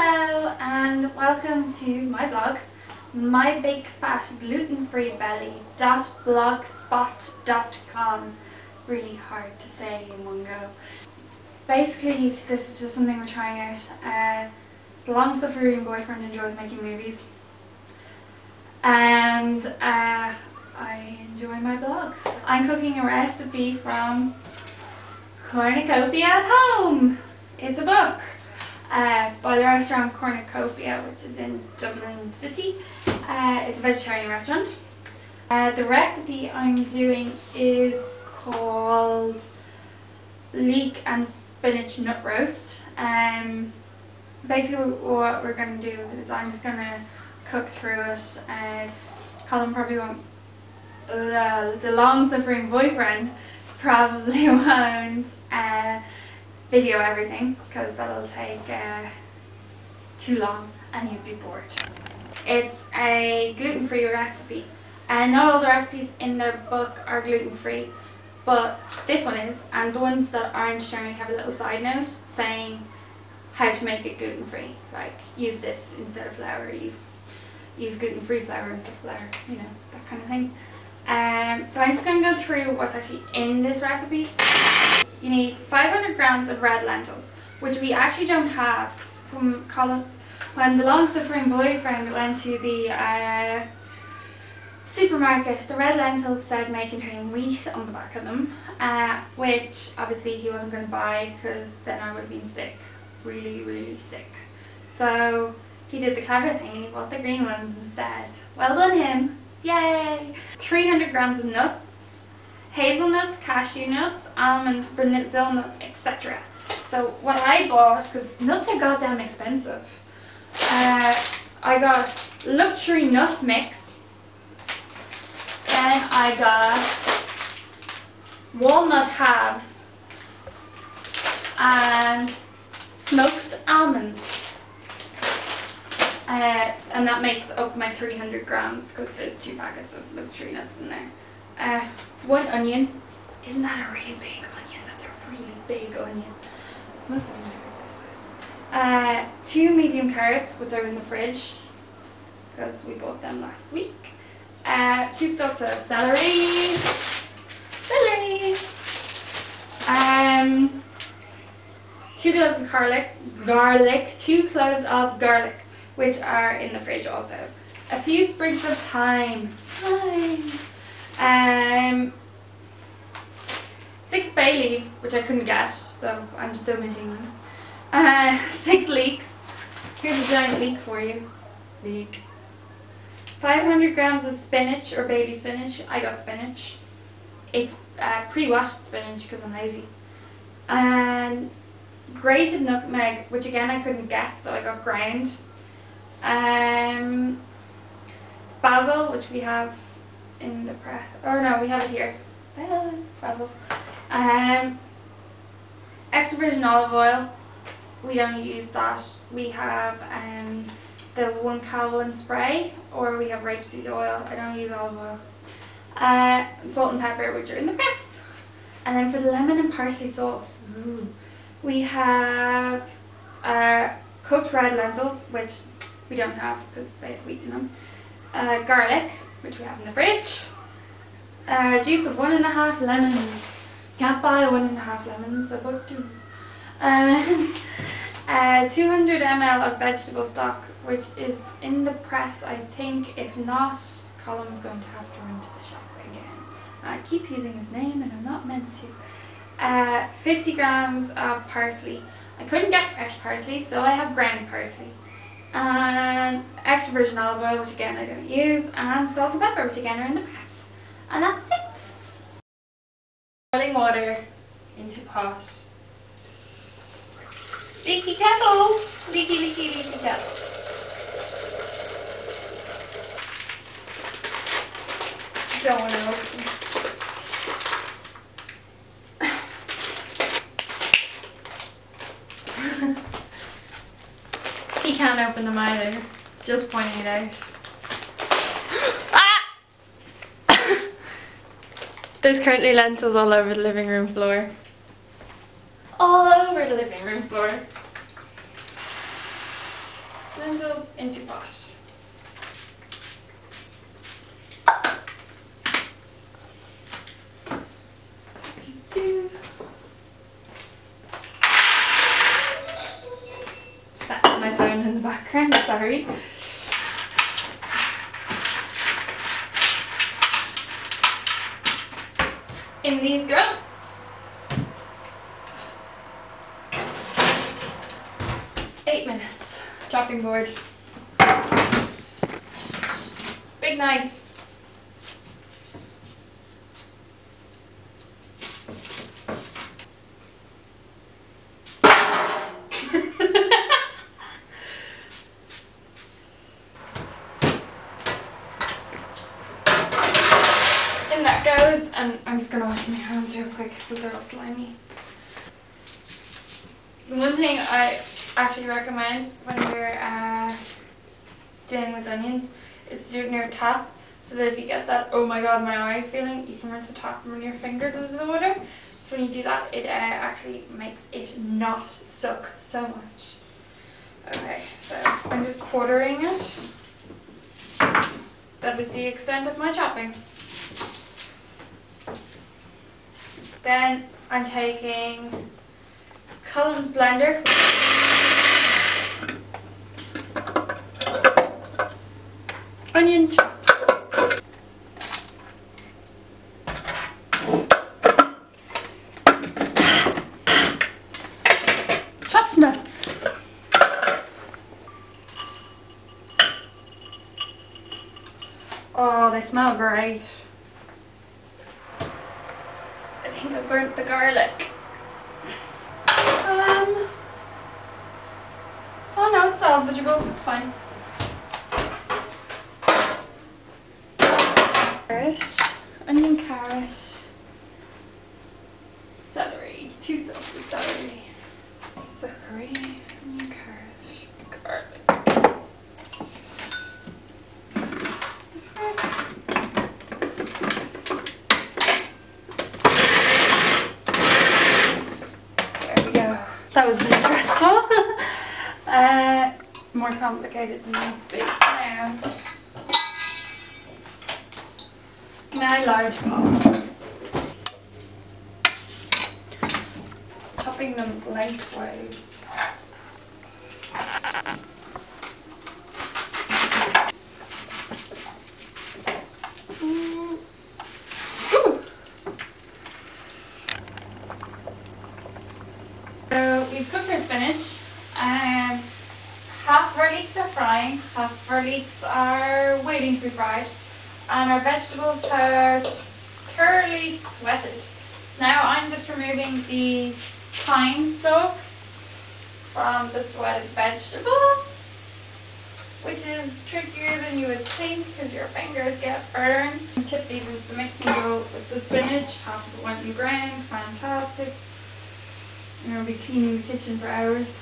Hello and welcome to my blog, my big fat gluten-free belly.blogspot.com. Really hard to say in one go. Basically, this is just something we're trying out. The long-suffering boyfriend enjoys making movies, and I enjoy my blog. I'm cooking a recipe from Cornucopia at Home. It's a book by the restaurant Cornucopia, which is in Dublin City. It's a vegetarian restaurant. The recipe I'm doing is called leek and spinach nut roast. Basically what we're going to do is I'm just going to cook through it. Colin probably won't, the long-suffering boyfriend probably won't video everything because that'll take too long and you'd be bored. It's a gluten-free recipe, and not all the recipes in their book are gluten-free, but this one is, and the ones that aren't generally have a little side note saying how to make it gluten-free, like use this instead of flour, use gluten-free flour instead of flour, you know, that kind of thing. So I'm just going to go through what's actually in this recipe. You need 500 grams of red lentils, which we actually don't have. When the long-suffering boyfriend went to the supermarket, the red lentils said may contain wheat on the back of them, which obviously he wasn't going to buy because then I would have been sick, really sick. So he did the clever thing and he bought the green ones instead. Well done him! Yay! 300 grams of nuts, hazelnuts, cashew nuts, almonds, Brazil nuts, etc. So what I bought, because nuts are goddamn expensive, I got luxury nut mix, then I got walnut halves and smoked almonds. And that makes up my 300 grams because there's 2 packets of luxury nuts in there. 1 onion. Isn't that a really big onion? That's a really big onion. Most onions are this size. 2 medium carrots, which are in the fridge because we bought them last week. 2 stalks of celery. 2 cloves of garlic. 2 cloves of garlic, which are in the fridge also. A few sprigs of thyme. 6 bay leaves, which I couldn't get, so I'm just omitting them. 6 leeks. Here's a giant leek for you. Leek. 500 grams of spinach or baby spinach. I got spinach. It's pre-washed spinach because I'm lazy. And grated nutmeg, which again I couldn't get, so I got ground. Basil, which we have in the press, or no, we have it here. Basil. Extra virgin olive oil. We don't use that. We have the 1 Calvin spray, or we have rapeseed oil. I don't use olive oil. Salt and pepper, which are in the press. And then for the lemon and parsley sauce, we have cooked red lentils, which we don't have because they have wheat in them. Garlic, which we have in the fridge. Juice of 1.5 lemons. Can't buy 1.5 lemons, so about 2. 200 ml of vegetable stock, which is in the press, I think. If not, Colin's going to have to run to the shop again. I keep using his name and I'm not meant to. 50 grams of parsley. I couldn't get fresh parsley, so I have ground parsley. And extra virgin olive oil, which again I don't use, and salt and pepper, which again are in the press. And that's it. Boiling water into pot. Leaky kettle! Leaky kettle. Don't want to open. He can't open them either. It's just pointing it out. Ah! There's currently lentils all over the living room floor. All over the living room floor. lentils into pot. That's my phone in the background, sorry. In these go. Chopping board. Big knife. In that goes, and I'm just gonna wash my hands real quick because they're all slimy. The one thing I actually recommend when you're dealing with onions is to do it near a tap, so that if you get that "oh my god my eyes" feeling, you can rinse the top and run your fingers into the water. So when you do that, it actually makes it not suck so much. Okay, so I'm just quartering it. That is the extent of my chopping. Then I'm taking Cullen's blender. Onion chop. Chopped nuts. Oh, they smell great. I think I burnt the garlic. Oh no, it's salvageable, it's fine. Carrot, onion, carrot, celery, 2 stalks of celery. Celery, onion, carrot, garlic. There we go. That was a bit stressful. More complicated than it needs to be. Now large pot. Chopping them lengthwise. So we've cooked our spinach. Half of our leeks are frying, half of our leeks are waiting to be fried, and our vegetables are thoroughly sweated. So now I'm just removing the thyme stalks from the sweated vegetables, which is trickier than you would think because your fingers get burned. Tip these into the mixing bowl with the spinach. Half of it went in ground, fantastic. And I'll be cleaning the kitchen for hours.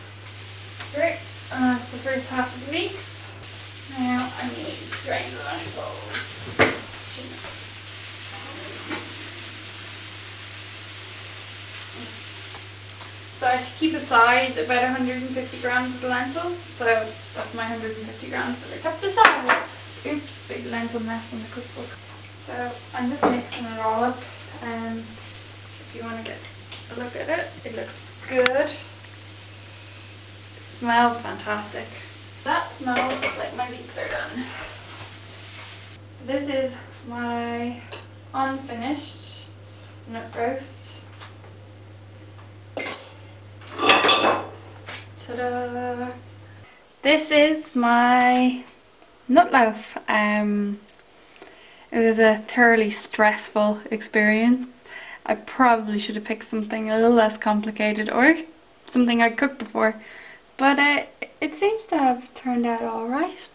Great. And that's the first half of the leeks. Now I need to drain the lentils. So I have to keep aside about 150 grams of the lentils. So that's my 150 grams that are kept aside. Oops, big lentil mess in the cookbook. So I'm just mixing it all up. If you want to get a look at it, it looks good. Smells fantastic. That smells like my leeks are done. So this is my unfinished nut roast. Ta-da! This is my nut loaf. It was a thoroughly stressful experience. I probably should have picked something a little less complicated or something I'd cooked before. But it seems to have turned out alright.